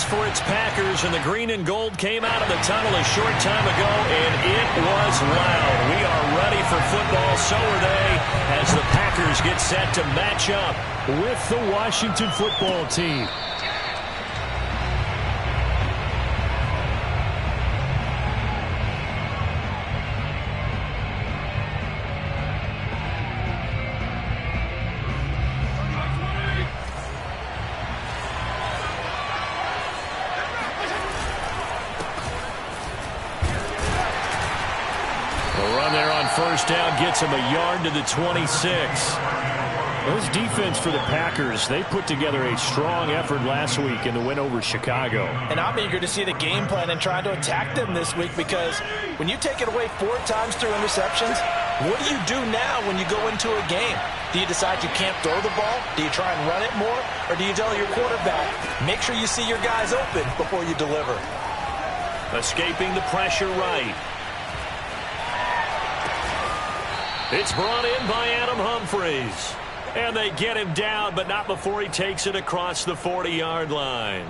pass for its Packers, and the green and gold came out of the tunnel a short time ago, and it was loud. We are ready for football, so are they, as the Packers get set to match up with the Washington football team. First down gets him a yard to the 26. Those defense for the Packers, they put together a strong effort last week in the win over Chicago. And I'm eager to see the game plan and try to attack them this week, because when you take it away 4 times through interceptions, what do you do now when you go into a game? Do you decide you can't throw the ball? Do you try and run it more? Or do you tell your quarterback, make sure you see your guys open before you deliver? Escaping the pressure right. It's brought in by Adam Humphries. And they get him down, but not before he takes it across the 40-yard line.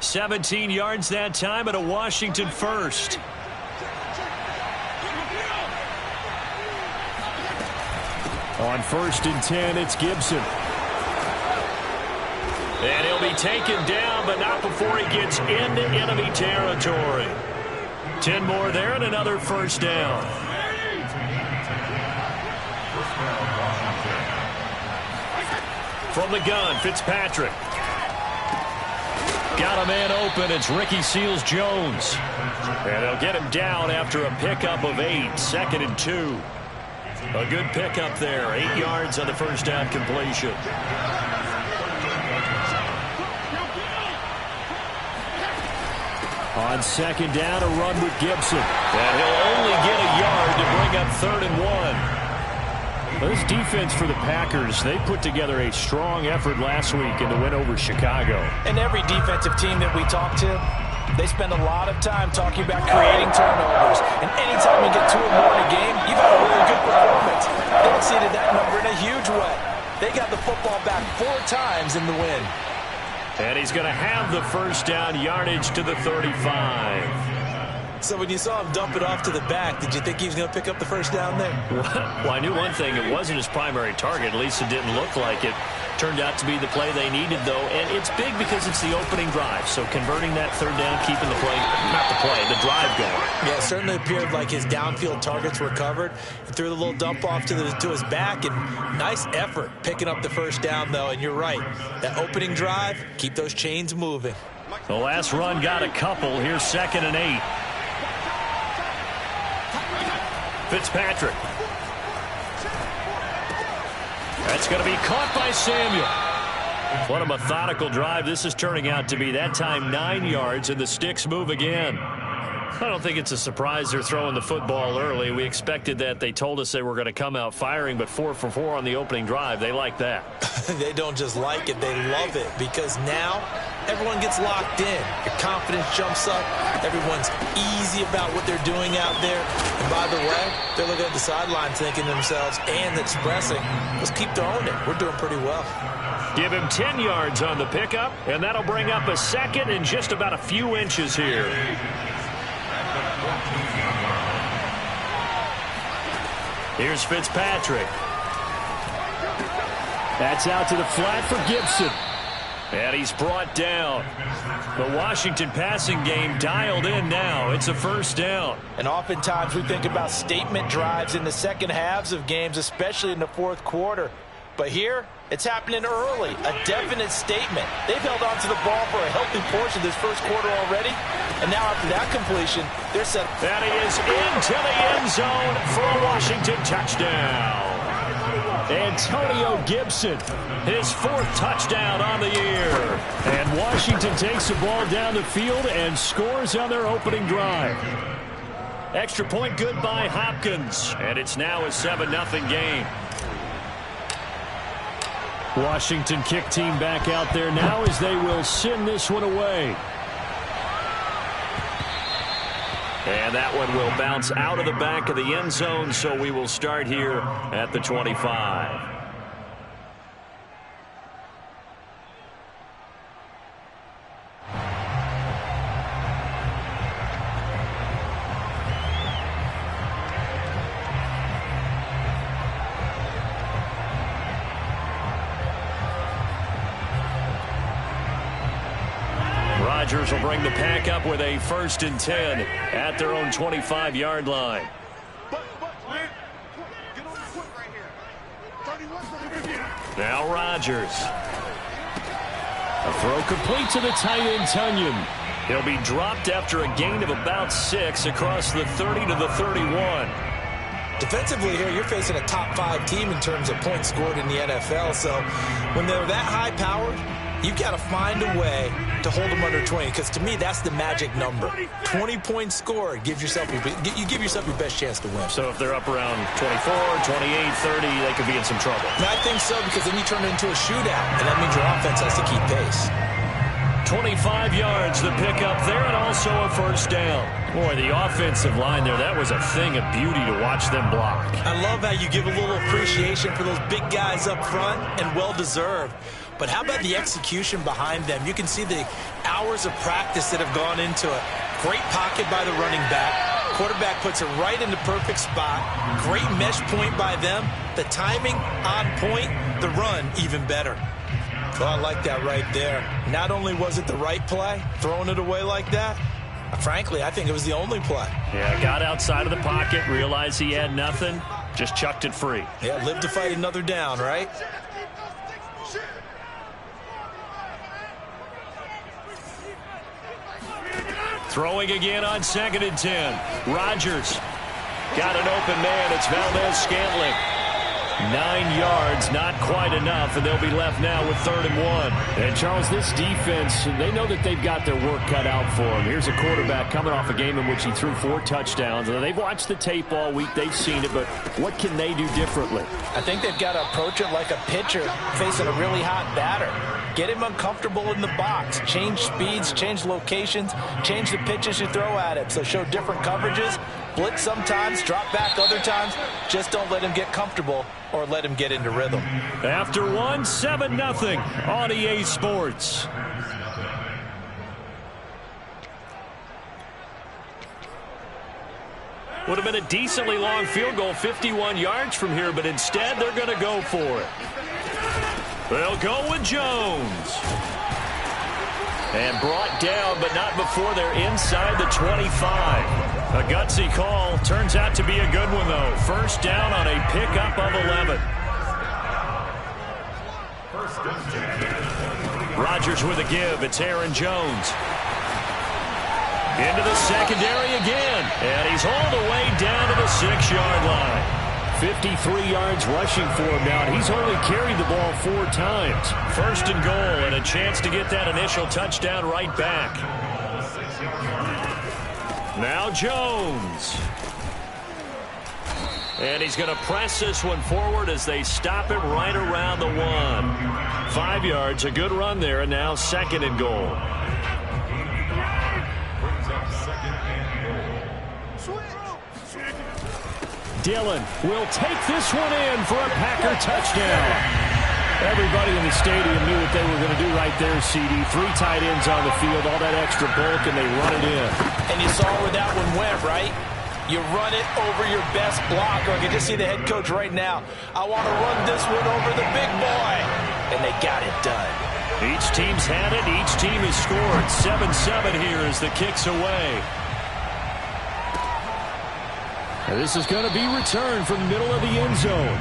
17 yards that time, and a Washington first. On 1st and 10, it's Gibson. And he'll be taken down, but not before he gets into enemy territory. 10 more there and another first down. From the gun, Fitzpatrick. Got a man open. It's Ricky Seals-Jones. And they'll get him down after a pickup of 8. 2nd and 2. A good pickup there. 8 yards on the first down completion. On 2nd down, a run with Gibson. And he'll only get a yard to bring up 3rd and 1. Those defense for the Packers, they put together a strong effort last week in the win over Chicago. And every defensive team that we talk to, they spend a lot of time talking about creating turnovers. And anytime you get 2 or more in a game, you've had a really good performance. They exceeded that number in a huge way. They got the football back 4 times in the win. And he's going to have the first down, yardage to the 35. So when you saw him dump it off to the back, did you think he was going to pick up the first down there? Well, I knew one thing. It wasn't his primary target. At least it didn't look like it. Turned out to be the play they needed, though. And it's big because it's the opening drive. So converting that 3rd down, keeping the play, not the play, the drive going. Yeah, it certainly appeared like his downfield targets were covered. He threw the little dump off to his back, and nice effort picking up the first down, though. And you're right. That opening drive, keep those chains moving. The last run got a couple. Here's 2nd and 8. Fitzpatrick. That's going to be caught by Samuel. What a methodical drive this is turning out to be. That time 9 yards, and the sticks move again. I don't think it's a surprise they're throwing the football early. We expected that. They told us they were going to come out firing, but 4 for 4 on the opening drive. They like that. They don't just like it, they love it, because now everyone gets locked in. Your confidence jumps up. Everyone's easy about what they're doing out there. And by the way, they're looking at the sidelines thinking to themselves and expressing, let's keep throwing it. We're doing pretty well. Give him 10 yards on the pickup, and that'll bring up a 2nd and just about a few inches here. Here's Fitzpatrick. That's out to the flat for Gibson. And he's brought down. The Washington passing game dialed in now. It's a first down. And oftentimes we think about statement drives in the second halves of games, especially in the 4th quarter. But here, it's happening early. A definite statement. They've held on to the ball for a healthy portion of this 1st quarter already. And now after that completion, they're set. And he is into the end zone for a Washington touchdown. Antonio Gibson, his 4th touchdown on the year. And Washington takes the ball down the field and scores on their opening drive. Extra point good by Hopkins. And it's now a 7-0 game. Washington kick team back out there now as they will send this one away. And that one will bounce out of the back of the end zone, so we will start here at the 25. Rodgers will bring the pack up with a 1st and 10 at their own 25-yard line. Now Rodgers. A throw complete to the tight end, Tonyan. He'll be dropped after a gain of about 6 across the 30 to the 31. Defensively here, you're facing a top 5 team in terms of points scored in the NFL. So when they're that high-powered, you've got to find a way to hold them under 20, because to me, that's the magic number. 20 points scored gives yourself you give yourself your best chance to win. So if they're up around 24, 28, 30, they could be in some trouble. And I think so, because then you turn it into a shootout, and that means your offense has to keep pace. 25 yards the pickup there, and also a 1st down. Boy, the offensive line there, that was a thing of beauty to watch them block. I love how you give a little appreciation for those big guys up front, and well-deserved. But how about the execution behind them? You can see the hours of practice that have gone into it. Great pocket by the running back. Quarterback puts it right in the perfect spot. Great mesh point by them. The timing on point. The run even better. Oh, I like that right there. Not only was it the right play, throwing it away like that, frankly, I think it was the only play. Yeah, got outside of the pocket, realized he had nothing, just chucked it free. Yeah, live to fight another down, right? Throwing again on 2nd and 10. Rodgers got an open man. It's Valdez-Scantling. 9 yards, not quite enough, and they'll be left now with 3rd and 1. And, Charles, this defense, they know that they've got their work cut out for them. Here's a quarterback coming off a game in which he threw 4 touchdowns. They've watched the tape all week. They've seen it, but what can they do differently? I think they've got to approach it like a pitcher facing a really hot batter. Get him uncomfortable in the box. Change speeds, change locations, change the pitches you throw at him. So show different coverages. Blitz sometimes, drop back other times. Just don't let him get comfortable or let him get into rhythm. After 1, 7-0 on EA Sports. Would have been a decently long field goal, 51 yards from here, but instead they're going to go for it. They'll go with Jones. And brought down, but not before they're inside the 25. A gutsy call. Turns out to be a good one, though. 1st down on a pickup of 11. Rodgers with a give. It's Aaron Jones. Into the secondary again. And he's hauled away down to the 6-yard line. 53 yards rushing for him now, and he's only carried the ball 4 times. 1st and goal, and a chance to get that initial touchdown right back. Now Jones. And he's going to press this one forward as they stop it right around the 1. 5 yards, a good run there, and now 2nd and goal. Dillon will take this one in for a Packer touchdown. Everybody in the stadium knew what they were going to do right there, CD. 3 tight ends on the field, all that extra bulk, and they run it in. And you saw where that one went, right? You run it over your best blocker. I can just see the head coach right now. I want to run this one over the big boy. And they got it done. Each team's had it. Each team has scored. 7-7 here as the kick's away. And this is going to be returned from the middle of the end zone.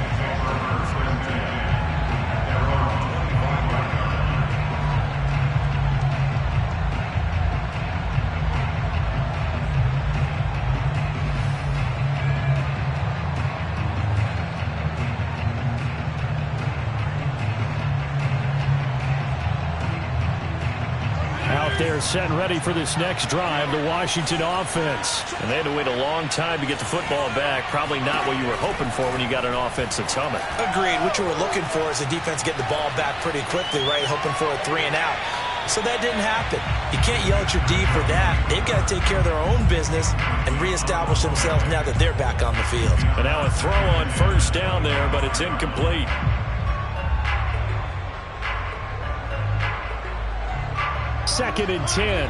They're set and ready for this next drive, the Washington offense. And they had to wait a long time to get the football back. Probably not what you were hoping for when you got an offense that's humming. Agreed. What you were looking for is the defense getting the ball back pretty quickly, right? Hoping for a 3 and out. So that didn't happen. You can't yell at your D for that. They've got to take care of their own business and reestablish themselves now that they're back on the field. And now a throw on 1st down there, but it's incomplete. Second and 10.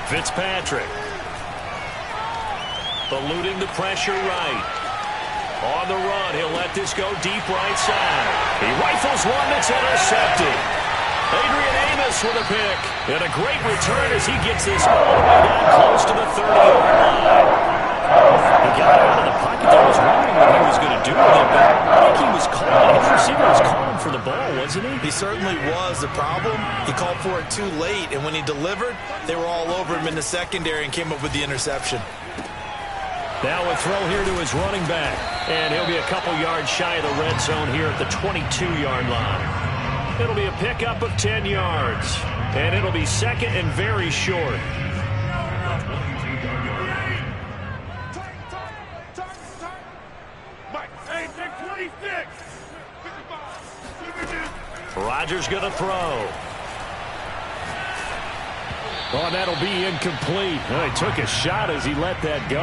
Fitzpatrick. eluding the pressure right. On the run, he'll let this go deep right side. He rifles one that's intercepted. Adrian Amos with a pick. And a great return as he gets this all the way down close to the 30-yard line. He got out of the pocket there. Was wondering what he was going to do with it, but I think he was calling. His receiver was calling for the ball, wasn't he? He certainly was. The problem, he called for it too late, and when he delivered, they were all over him in the secondary and came up with the interception. Now a throw here to his running back, and he'll be a couple yards shy of the red zone here at the 22-yard line. It'll be a pickup of 10 yards, and it'll be second and very short. Rodgers going to throw. Oh, that'll be incomplete. Well, he took a shot as he let that go.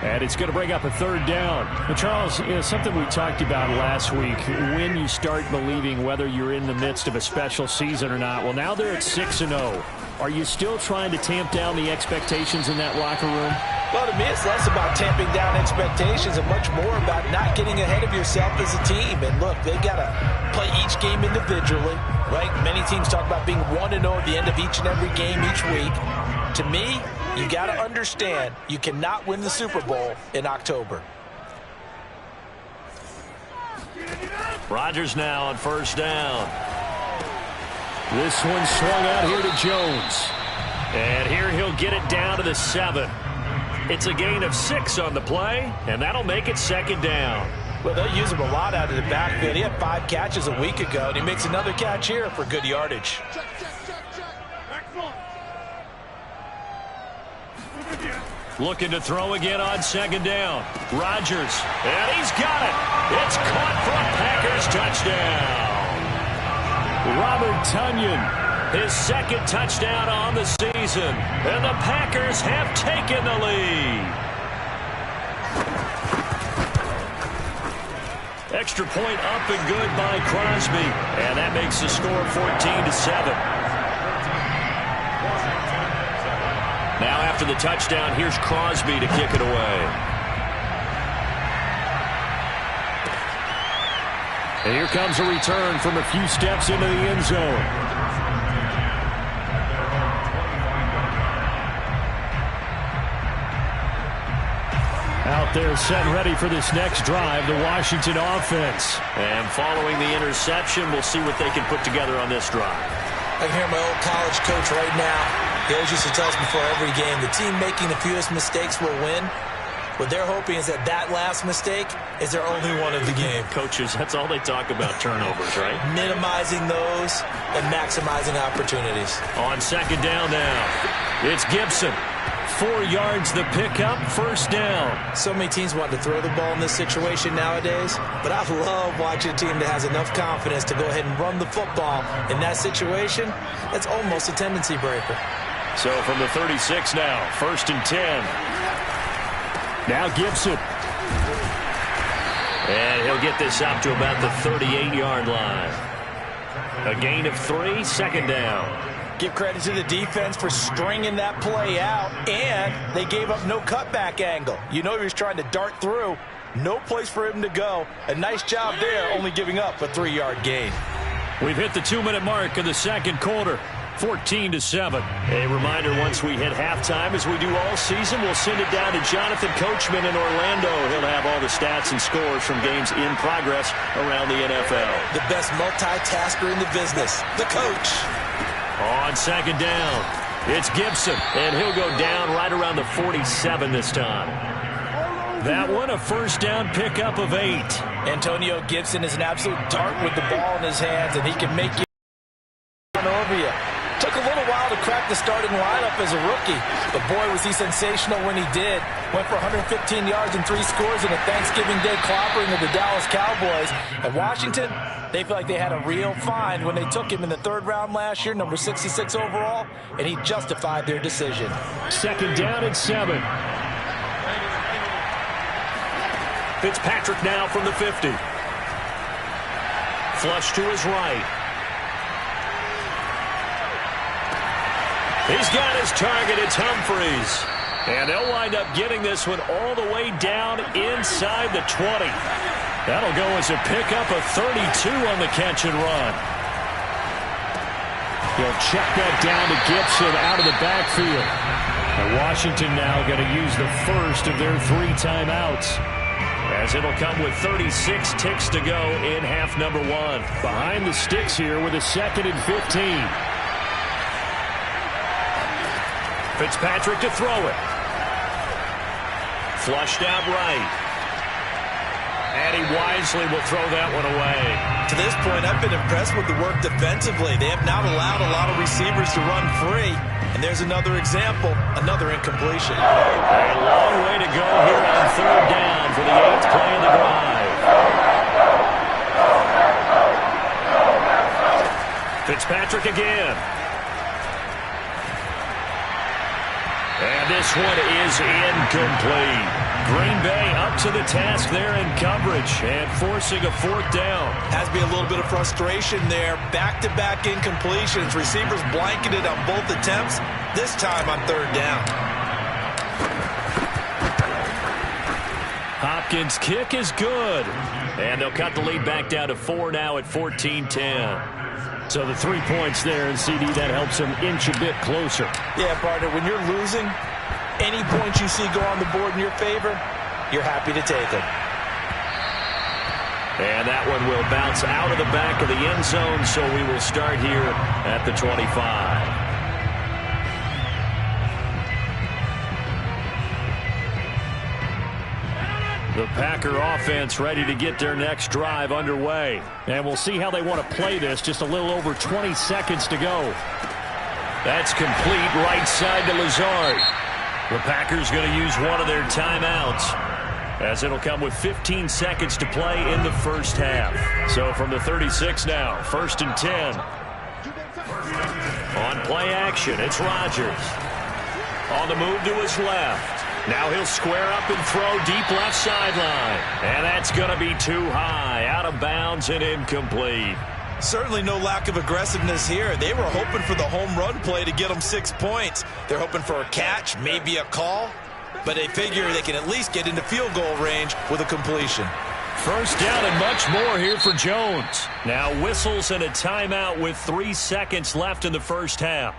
And it's going to bring up a third down. But Charles, something we talked about last week, when you start believing whether you're in the midst of a special season or not. Well, now they're at 6-0. Are you still trying to tamp down the expectations in that locker room? Well, to me, it's less about tamping down expectations and much more about not getting ahead of yourself as a team. And look, they got to play each game individually, right? Many teams talk about being 1-0 at the end of each and every game each week. To me, you got to understand you cannot win the Super Bowl in October. Rodgers now on first down. This one swung out here to Jones. And here he'll get it down to the 7. It's a gain of 6 on the play, and that'll make it second down. Well, they'll use him a lot out of the backfield. He had 5 catches a week ago, and he makes another catch here for good yardage. Looking to throw again on second down. Rodgers, and he's got it. It's caught for a Packers touchdown. Robert Tonyan, his second touchdown on the season. And the Packers have taken the lead. Extra point up and good by Crosby. And that makes the score 14-7. Now after the touchdown, here's Crosby to kick it away. And here comes a return from a few steps into the end zone. Out there set and ready for this next drive, the Washington offense. And following the interception, we'll see what they can put together on this drive. I can hear my old college coach right now. He always used to tell us before every game, the team making the fewest mistakes will win. What they're hoping is that that last mistake is their only one of the game. Coaches, that's all they talk about, turnovers, right? Minimizing those and maximizing opportunities. On second down now, it's Gibson. 4 yards the pickup, first down. So many teams want to throw the ball in this situation nowadays, but I love watching a team that has enough confidence to go ahead and run the football. In that situation, that's almost a tendency breaker. So from the 36 now, first and 10. Now Gibson. And he'll get this out to about the 38-yard line. A gain of 3, second down. Give credit to the defense for stringing that play out, and they gave up no cutback angle. You know he was trying to dart through. No place for him to go. A nice job there, only giving up a 3-yard gain. We've hit the 2-minute mark of the second quarter. 14-7. A reminder, once we hit halftime, as we do all season, we'll send it down to Jonathan Coachman in Orlando. He'll have all the stats and scores from games in progress around the NFL. The best multitasker in the business, the coach. On second down, it's Gibson, and he'll go down right around the 47 this time. That one, a first down pickup of 8. Antonio Gibson is an absolute dart with the ball in his hands, and he can make you run over you. Took a little while to crack the starting lineup as a rookie, but boy, was he sensational when he did. Went for 115 yards and 3 scores in a Thanksgiving Day clobbering of the Dallas Cowboys. And Washington, they feel like they had a real find when they took him in the 3rd round last year, number 66 overall, and he justified their decision. Second down and 7. Fitzpatrick now from the 50. Flush to his right. He's got his target. It's Humphries. And they'll wind up getting this one all the way down inside the 20. That'll go as a pickup of 32 on the catch and run. He'll check that down to Gibson out of the backfield. And Washington now going to use the first of their 3 timeouts, as it'll come with 36 ticks to go in half number 1. Behind the sticks here with a 2nd and 15. Fitzpatrick to throw it. Flushed out right. And he wisely will throw that one away. To this point, I've been impressed with the work defensively. They have not allowed a lot of receivers to run free. And there's another example, another incompletion. A long way to go here on 3rd down for the 8th play of the drive. Fitzpatrick again. And this one is incomplete. Green Bay up to the task there in coverage and forcing a 4th down. Has to be a little bit of frustration there. Back-to-back incompletions. Receivers blanketed on both attempts, this time on 3rd down. Hopkins' kick is good. And they'll cut the lead back down to 4 now at 14-10. So the 3 points there, and CD, that helps them inch a bit closer. Yeah, partner, when you're losing, any points you see go on the board in your favor, you're happy to take them. And that one will bounce out of the back of the end zone, so we will start here at the 25. The Packer offense ready to get their next drive underway. And we'll see how they want to play this. Just a little over 20 seconds to go. That's complete right side to Lazard. The Packers going to use one of their timeouts, as it'll come with 15 seconds to play in the first half. So from the 36 now, 1st and 10. On play action, it's Rodgers. On the move to his left. Now he'll square up and throw deep left sideline. And that's going to be too high, out of bounds and incomplete. Certainly no lack of aggressiveness here. They were hoping for the home run play to get them 6 points. They're hoping for a catch, maybe a call, but they figure they can at least get into field goal range with a completion. 1st down and much more here for Jones. Now whistles and a timeout with 3 seconds left in the first half.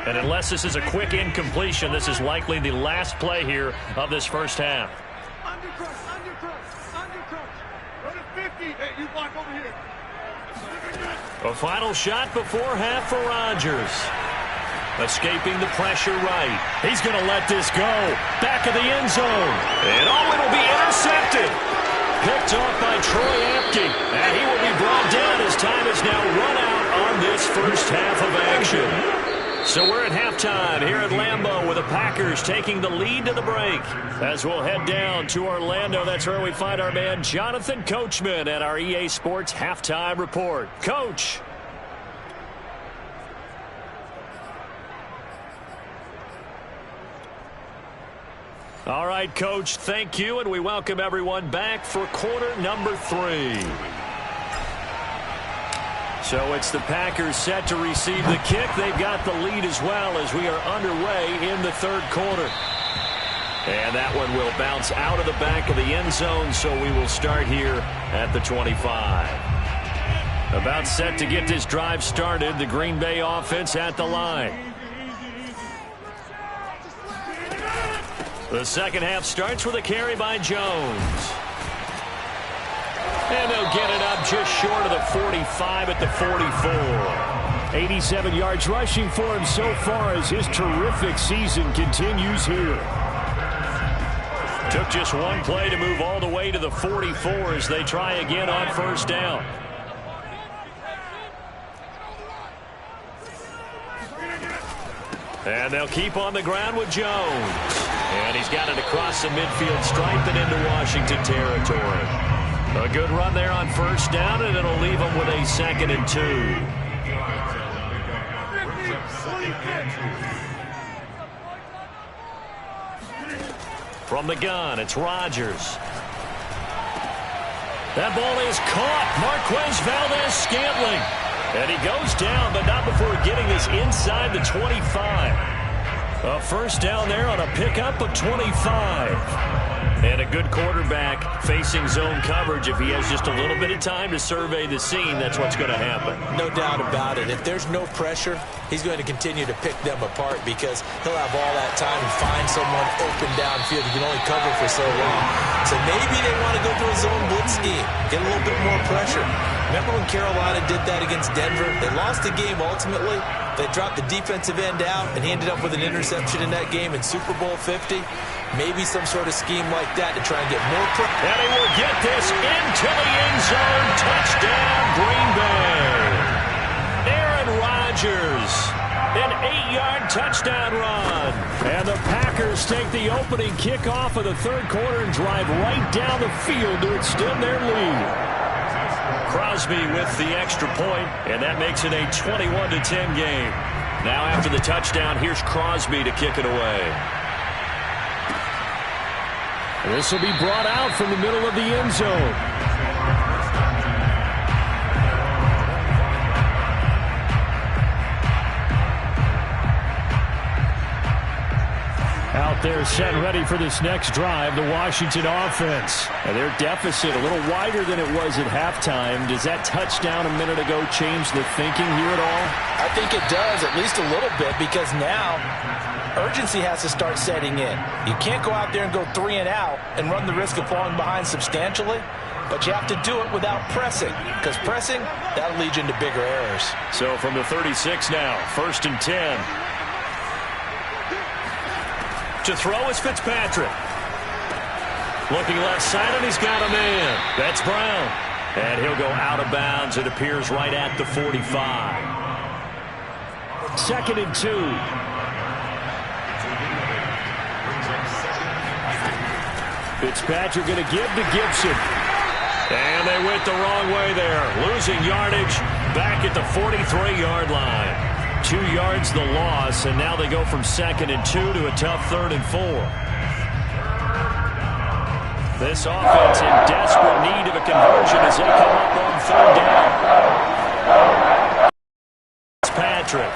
And unless this is a quick incompletion, this is likely the last play here of this first half. A final shot before half for Rodgers. Escaping the pressure right. He's going to let this go. Back of the end zone. And it'll be intercepted. Picked off by Troy Apke. And he will be brought down as time is now run out on this first half of action. So we're at halftime here at Lambeau with the Packers taking the lead to the break. As we'll head down to Orlando, that's where we find our man Jonathan Coachman at our EA Sports Halftime Report. Coach. All right, Coach, thank you, and we welcome everyone back for quarter number 3. So it's the Packers set to receive the kick. They've got the lead as well as we are underway in the 3rd quarter. And that one will bounce out of the back of the end zone, so we will start here at the 25. About set to get this drive started, the Green Bay offense at the line. The second half starts with a carry by Jones. And they'll get it up just short of the 45 at the 44. 87 yards rushing for him so far as his terrific season continues here. Took just one play to move all the way to the 44 as they try again on 1st down. And they'll keep on the ground with Jones. And he's got it across the midfield stripe and into Washington territory. A good run there on 1st down, and it'll leave them with a 2nd and 2. From the gun, it's Rodgers. That ball is caught. Marquez Valdes-Scantling. And he goes down, but not before getting this inside the 25. A first down there on a pickup of 25. And a good quarterback facing zone coverage. If he has just a little bit of time to survey the scene, that's what's going to happen. No doubt about it. If there's no pressure, he's going to continue to pick them apart because he'll have all that time to find someone open downfield. He can only cover for so long. So maybe they want to go to a zone blitz scheme, get a little bit more pressure. Remember when Carolina did that against Denver? They lost the game ultimately. They dropped the defensive end out, and he ended up with an interception in that game in Super Bowl 50. Maybe some sort of scheme like that to try and get more pressure. And he will get this into the end zone. Touchdown, Green Bay. Aaron Rodgers, an 8-yard touchdown run. And the Packers take the opening kickoff of the third quarter and drive right down the field to extend their lead. Crosby with the extra point, and that makes it a 21-10 game. Now after the touchdown, here's Crosby to kick it away. This will be brought out from the middle of the end zone. Out there set ready for this next drive, the Washington offense. And their deficit a little wider than it was at halftime. Does that touchdown a minute ago change the thinking here at all? I think it does, at least a little bit, because now urgency has to start setting in. You can't go out there and go 3 and out and run the risk of falling behind substantially, but you have to do it without pressing, because pressing, that'll lead you into bigger errors. So from the 36 now, 1st and 10. To throw is Fitzpatrick. Looking left side, and he's got a man. That's Brown. And he'll go out of bounds. It appears right at the 45. 2nd and 2. Fitzpatrick going to give to Gibson. And they went the wrong way there. Losing yardage back at the 43-yard line. 2 yards the loss, and now they go from 2nd and 2 to a tough 3rd and 4. This offense in desperate need of a conversion as they come up on 3rd down. Patrick.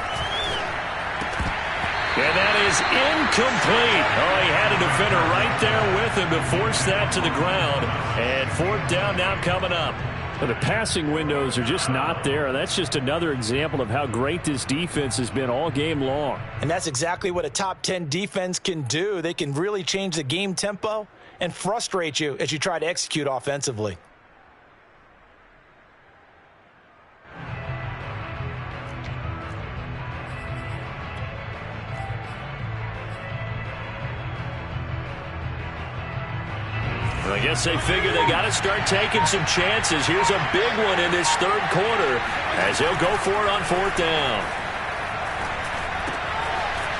And that is incomplete. Oh, he had a defender right there with him to force that to the ground. And 4th down now coming up. The passing windows are just not there. That's just another example of how great this defense has been all game long. And that's exactly what a top 10 defense can do. They can really change the game tempo and frustrate you as you try to execute offensively. I guess they figure they got to start taking some chances. Here's a big one in this 3rd quarter as he'll go for it on 4th down.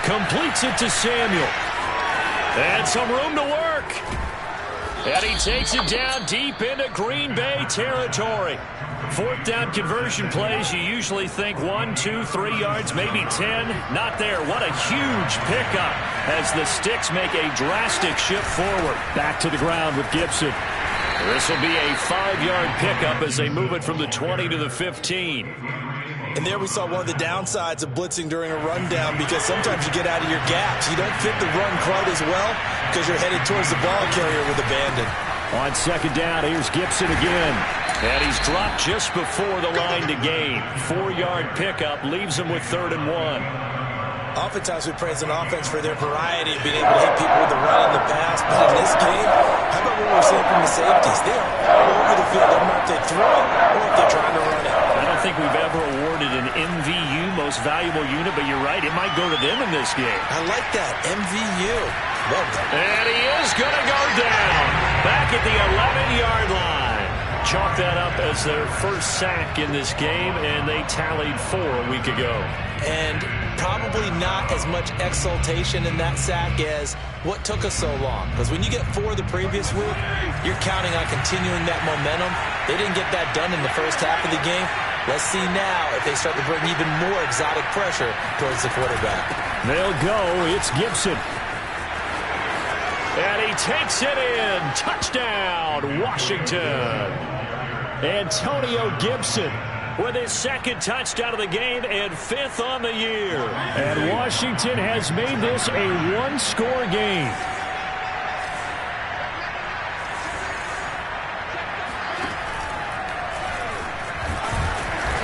Completes it to Samuel. And some room to work. And he takes it down deep into Green Bay territory. 4th down conversion plays, you usually think 1, 2, 3 yards, maybe 10. Not there. What a huge pickup as the Sticks make a drastic shift forward. Back to the ground with Gibson. This will be a 5-yard pickup as they move it from the 20 to the 15. And there we saw one of the downsides of blitzing during a rundown, because sometimes you get out of your gaps. You don't fit the run quite as well because you're headed towards the ball carrier with abandon. On 2nd down, here's Gibson again. And he's dropped just before the line to gain. 4-yard pickup leaves him with 3rd and 1. Oftentimes we praise an offense for their variety of being able to hit people with the run and the pass. But in this game, how about what we're seeing from the safeties? They are all over the field. I don't know if they throw it or if they're trying to run it. I don't think we've ever awarded an MVU, most valuable unit, but you're right, it might go to them in this game. I like that, MVU. Well done. And he is going to go down back at the 11-yard line. Chalk that up as their first sack in this game, and they tallied 4 a week ago. And probably not as much exultation in that sack as what took us so long. Because when you get 4 the previous week, you're counting on continuing that momentum. They didn't get that done in the first half of the game. Let's see now if they start to bring even more exotic pressure towards the quarterback. They'll go. It's Gibson. And he takes it in. Touchdown, Washington. Antonio Gibson with his second touchdown of the game and 5th on the year. And Washington has made this a one-score game.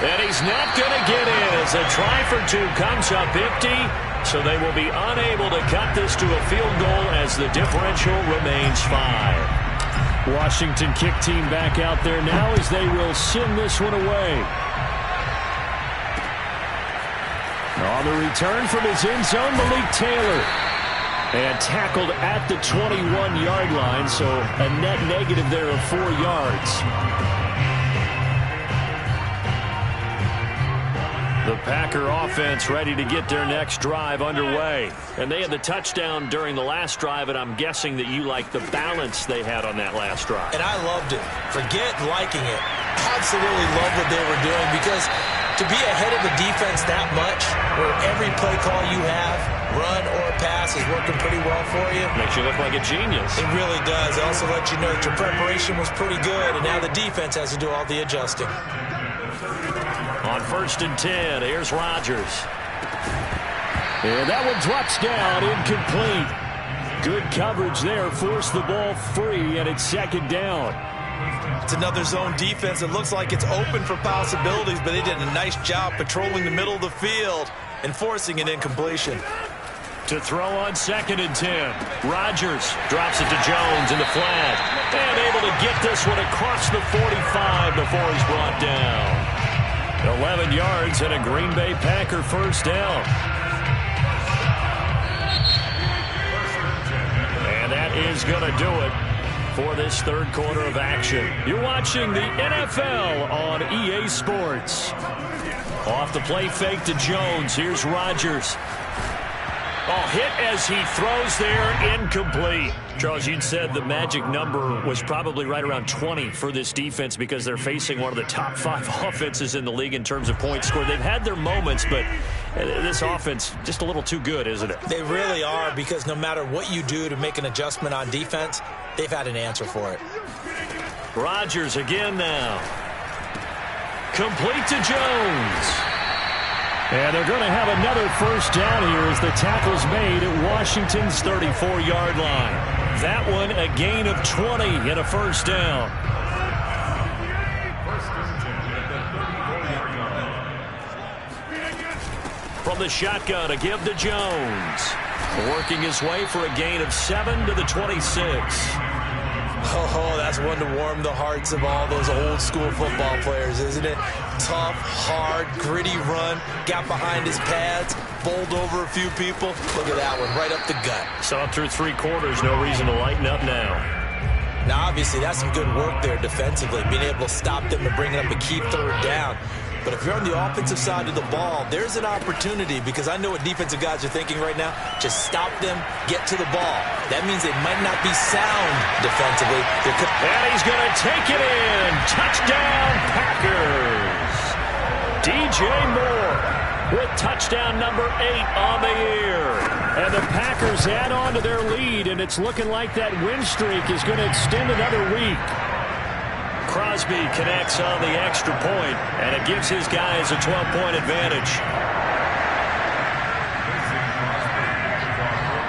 And he's not going to get in as a try for 2 comes up empty. So they will be unable to cut this to a field goal as the differential remains 5. Washington kick team back out there now as they will send this one away. On the return from his end zone, Malik Taylor. And tackled at the 21-yard line, so a net negative there of 4 yards. The Packer offense ready to get their next drive underway. And they had the touchdown during the last drive, and I'm guessing that you like the balance they had on that last drive. And I loved it. Forget liking it. Absolutely love what they were doing, because to be ahead of the defense that much, where every play call you have, run or pass, is working pretty well for you. Makes you look like a genius. It really does. It also lets you know that your preparation was pretty good, and now the defense has to do all the adjusting. On 1st and 10, here's Rodgers. And that one drops down, incomplete. Good coverage there, forced the ball free, and it's 2nd down. It's another zone defense. It looks like it's open for possibilities, but they did a nice job patrolling the middle of the field and forcing an incompletion. To throw on 2nd and 10. Rodgers drops it to Jones in the flat. And able to get this one across the 45 before he's brought down. 11 yards and a Green Bay Packer first down. And that is going to do it for this 3rd quarter of action. You're watching the NFL on EA Sports. Off the play fake to Jones. Here's Rodgers. Oh, hit as he throws there, incomplete. Charles, you'd said the magic number was probably right around 20 for this defense because they're facing one of the top 5 offenses in the league in terms of points scored. They've had their moments, but this offense just a little too good, isn't it? They really are, because no matter what you do to make an adjustment on defense, they've had an answer for it. Rodgers again now. Complete to Jones. And they're going to have another first down here as the tackle's made at Washington's 34-yard line. That one a gain of 20 and a first down. From the shotgun, a give to Jones. Working his way for a gain of 7 to the 26. Oh, that's one to warm the hearts of all those old school football players, isn't it? Tough, hard, gritty run, got behind his pads, bowled over a few people. Look at that one, right up the gut. Saw through 3 quarters, no reason to lighten up now. Now, obviously, that's some good work there defensively, being able to stop them and bring up a key 3rd down. But if you're on the offensive side of the ball, there's an opportunity, because I know what defensive guys are thinking right now. Just stop them, get to the ball. That means they might not be sound defensively. And he's going to take it in. Touchdown, Packers. DJ Moore with touchdown number 8 on the year. And the Packers add on to their lead, and it's looking like that win streak is going to extend another week. Crosby connects on the extra point, and it gives his guys a 12-point advantage.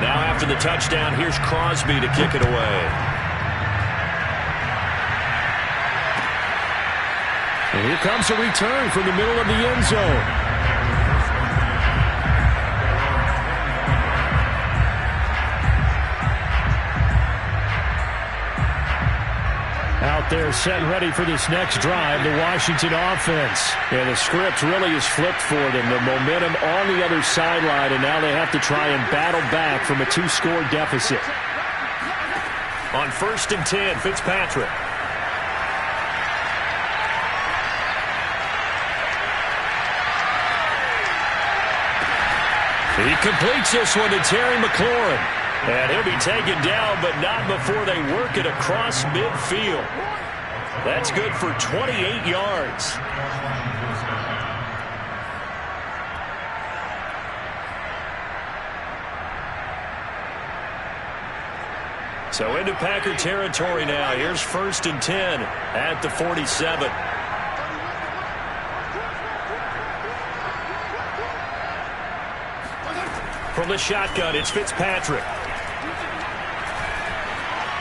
Now after the touchdown, here's Crosby to kick it away. And here comes a return from the middle of the end zone. Out there set and ready for this next drive, the Washington offense. And the script really is flipped for them. The momentum on the other sideline, and now they have to try and battle back from a 2-score deficit. On 1st and 10, Fitzpatrick. He completes this one to Terry McLaurin. And he'll be taken down, but not before they work it across midfield. That's good for 28 yards. So into Packer territory now. Here's 1st and 10 at the 47. From the shotgun, it's Fitzpatrick.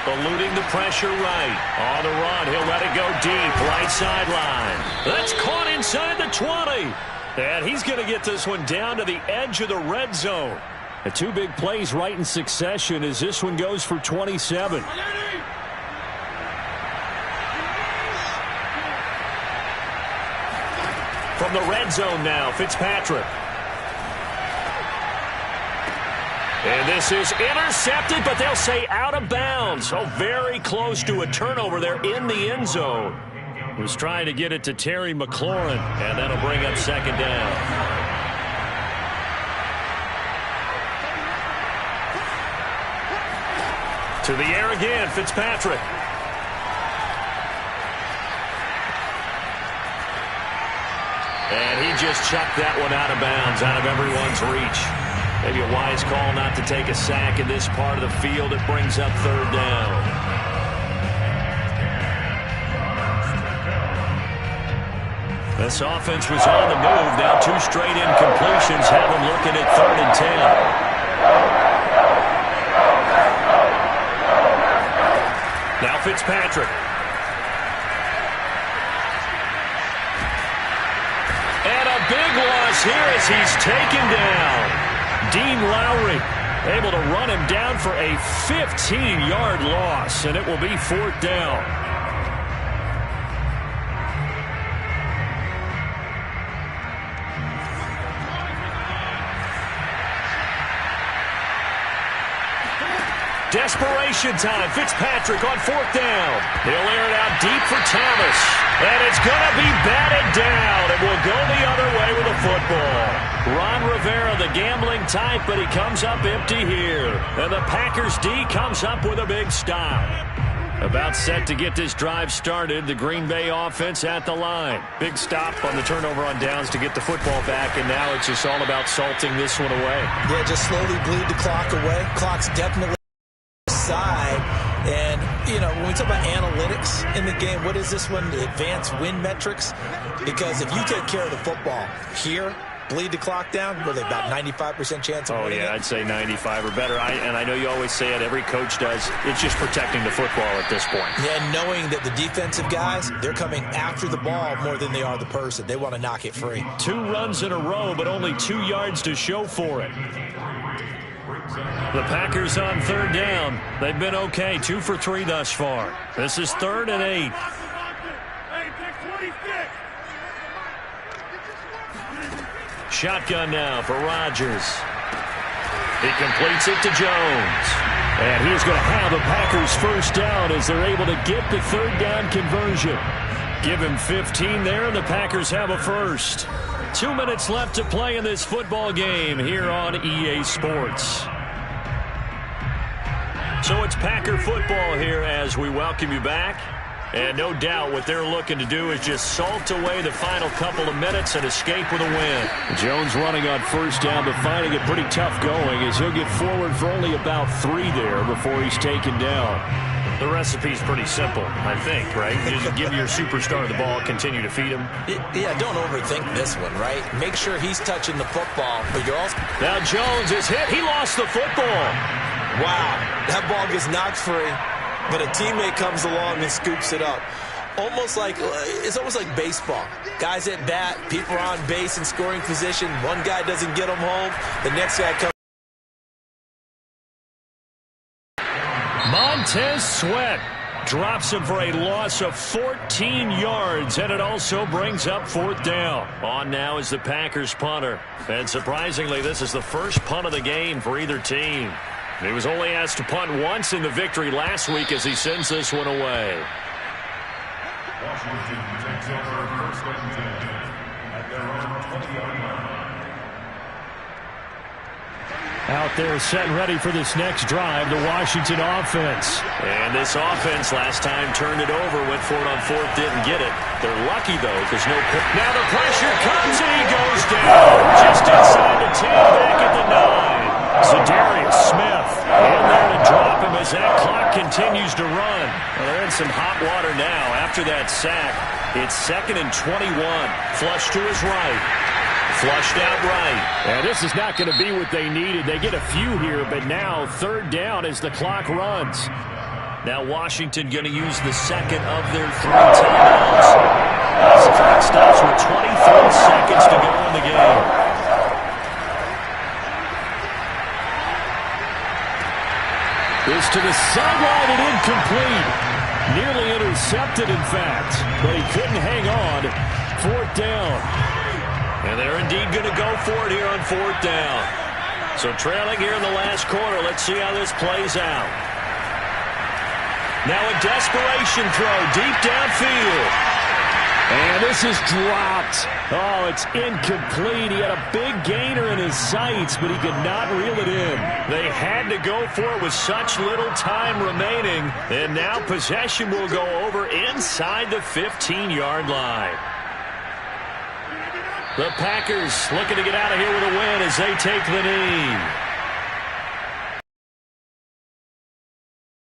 Eluding the pressure right. On the run, he'll let it go deep. Right sideline. That's caught inside the 20. And he's going to get this one down to the edge of the red zone. The two big plays right in succession as this one goes for 27. From the red zone now, Fitzpatrick. And this is intercepted, but they'll say out of bounds. So very close to a turnover there in the end zone. Was trying to get it to Terry McLaurin, and that'll bring up second down. To the air again, Fitzpatrick. And he just chucked that one out of bounds, out of everyone's reach. Maybe a wise call not to take a sack in this part of the field. It brings up third down. This offense was on the move. Now two straight incompletions have them looking at 3rd and 10. Now Fitzpatrick. And a big loss here as he's taken down. Dean Lowry able to run him down for a 15-yard loss, and it will be 4th down. Desperation time. Fitzpatrick on 4th down. He'll air it out deep for Thomas. And it's going to be batted down. It will go the other way with the football. Ron Rivera, the gambling type, but he comes up empty here. And the Packers D comes up with a big stop. About set to get this drive started. The Green Bay offense at the line. Big stop on the turnover on downs to get the football back, and now it's just all about salting this one away. Yeah, just slowly bleed the clock away. Clock's definitely side. And, you know, when we talk about analytics in the game, what is this one? The advanced win metrics? Because if you take care of the football here, bleed the clock down, were they about 95% chance of winning it? I'd say 95 or better. And I know you always say it, every coach does. It's just protecting the football at this point. Yeah, knowing that the defensive guys, they're coming after the ball more than they are the person. They want to knock it free. 2 runs in a row, but only 2 yards to show for it. The Packers on 3rd down. They've been okay, 2 for 3 thus far. This is 3rd and 8. Shotgun now for Rodgers. He completes it to Jones. And he's going to have a Packers first down as they're able to get the 3rd down conversion. Give him 15 there, and the Packers have a first. 2 minutes left to play in this football game here on EA Sports. So it's Packer football here as we welcome you back. And no doubt what they're looking to do is just salt away the final couple of minutes and escape with a win. Jones running on first down, but finding it pretty tough going as he'll get forward for only about 3 there before he's taken down. The recipe's pretty simple, I think, right? Just give your superstar the ball, continue to feed him. Yeah, don't overthink this one, right? Make sure he's touching the football, but you're also... Now Jones is hit. He lost the football. Wow, that ball gets knocked free, but a teammate comes along and scoops it up. It's almost like baseball. Guys at bat, people are on base in scoring position. One guy doesn't get them home, the next guy comes. Montez Sweat drops him for a loss of 14 yards, and it also brings up 4th down. On now is the Packers punter. And surprisingly, this is the first punt of the game for either team. He was only asked to punt once in the victory last week as he sends this one away. Washington takes over 1st and 10 at their own 20-yard line. Out there set and ready for this next drive, the Washington offense. And this offense last time turned it over, went for it on 4th, didn't get it. They're lucky, though, because no... Now the pressure comes, and he goes down. Just inside the 10, back at the 9. Zadarius Smith in there to drop him as that clock continues to run. Well, they're in some hot water now after that sack. It's 2nd and 21. Flush to his right. Flushed out right. And this is not going to be what they needed. They get a few here, but now third down as the clock runs. Now Washington going to use the second of their 3 timeouts. As the clock stops with 23 seconds to go in the game. This to the sideline and incomplete. Nearly intercepted, in fact, but he couldn't hang on. Fourth down. And they're indeed going to go for it here on fourth down. So trailing here in the last quarter. Let's see how this plays out. Now a desperation throw deep downfield. And this is dropped. Oh, it's incomplete. He had a big gainer in his sights, but he could not reel it in. They had to go for it with such little time remaining. And now possession will go over inside the 15-yard line. The Packers looking to get out of here with a win as they take the knee.